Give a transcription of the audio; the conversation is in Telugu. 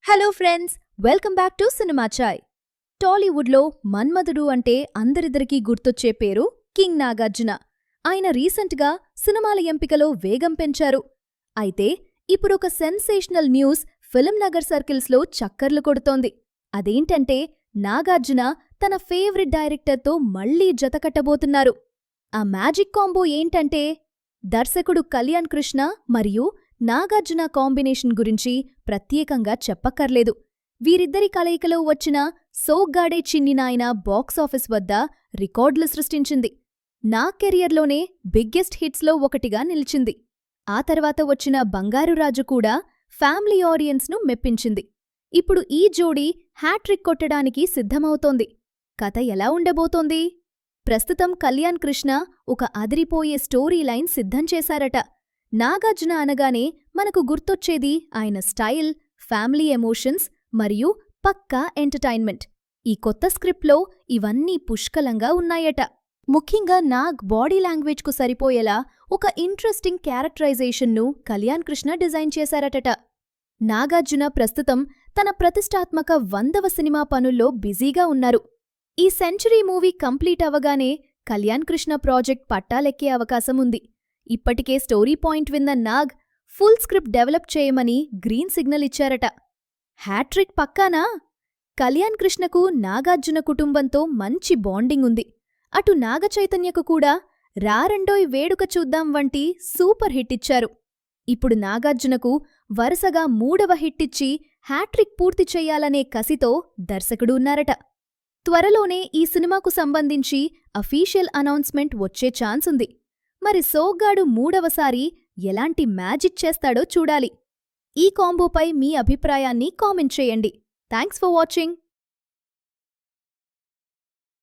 Hello friends, welcome back to cinema chai. టాలీవుడ్లో మన్మధుడు అంటే అందరిద్దరికీ గుర్తొచ్చే పేరు కింగ్ నాగార్జున. ఆయన రీసెంట్గా సినిమాల ఎంపికలో వేగం పెంచారు. అయితే ఇప్పుడొక సెన్సేషనల్ న్యూస్ ఫిల్మ్ నగర్ సర్కిల్స్లో చక్కర్లు కొడుతోంది. అదేంటంటే నాగార్జున తన ఫేవరెట్ డైరెక్టర్తో మళ్లీ జతకట్టబోతున్నారు. ఆ మ్యాజిక్ కాంబో ఏంటంటే దర్శకుడు కళ్యాణ్ కృష్ణ మరియు నాగార్జున కాంబినేషన్ గురించి ప్రత్యేకంగా చెప్పక్కర్లేదు. వీరిద్దరి కలయికలో వచ్చిన సోగ్గాడే చిన్ని నాయన బాక్సాఫీస్ వద్ద రికార్డులు సృష్టించింది. నా కెరియర్లోనే బిగ్గెస్ట్ హిట్స్లో ఒకటిగా నిలిచింది. ఆ తర్వాత వచ్చిన బంగారురాజు కూడా ఫ్యామిలీ ఆడియన్స్ను మెప్పించింది. ఇప్పుడు ఈ జోడీ హ్యాట్రిక్ కొట్టడానికి సిద్ధమవుతోంది. కథ ఎలా ఉండబోతోంది? ప్రస్తుతం కళ్యాణ్ కృష్ణ ఒక అదిరిపోయే స్టోరీ లైన్ సిద్ధం చేశారట. నాగార్జున అనగానే మనకు గుర్తొచ్చేది ఆయన స్టైల్, ఫ్యామిలీ ఎమోషన్స్ మరియు పక్కా ఎంటర్టైన్మెంట్. ఈ కొత్త స్క్రిప్ట్లో ఇవన్నీ పుష్కలంగా ఉన్నాయట. ముఖ్యంగా నాగ్ బాడీ లాంగ్వేజ్కు సరిపోయేలా ఒక ఇంట్రెస్టింగ్ క్యారెక్టరైజేషన్ను కళ్యాణ్ కృష్ణ డిజైన్ చేశారటట. నాగార్జున ప్రస్తుతం తన ప్రతిష్టాత్మక 100వ సినిమా పనుల్లో బిజీగా ఉన్నారు. ఈ సెంచరీ మూవీ కంప్లీట్ అవగానే కళ్యాణ్ కృష్ణ ప్రాజెక్ట్ పట్టాలెక్కే అవకాశం ఉంది. ఇప్పటికే స్టోరీ పాయింట్ విన్న నాగ్ ఫుల్ స్క్రిప్ట్ డెవలప్ చేయమని గ్రీన్ సిగ్నల్ ఇచ్చారట. హ్యాట్రిక్ పక్కానా? కళ్యాణ్ కృష్ణకు నాగార్జున కుటుంబంతో మంచి బాండింగ్ ఉంది. అటు నాగచైతన్యకు కూడా రారండోయ్ వేడుక చూద్దాం వంటి సూపర్ హిట్ ఇచ్చారు. ఇప్పుడు నాగార్జునకు వరుసగా 3వ హిట్టిచ్చి హ్యాట్రిక్ పూర్తి చెయ్యాలనే కసితో దర్శకుడు ఉన్నారట. త్వరలోనే ఈ సినిమాకు సంబంధించి అఫీషియల్ అనౌన్స్మెంట్ వచ్చే ఛాన్స్ ఉంది. మరి సోగ్గాడు 3వసారి ఎలాంటి మ్యాజిక్ చేస్తాడో చూడాలి. ఈ కాంబోపై మీ అభిప్రాయాన్ని కామెంట్ చేయండి. Thanks for watching.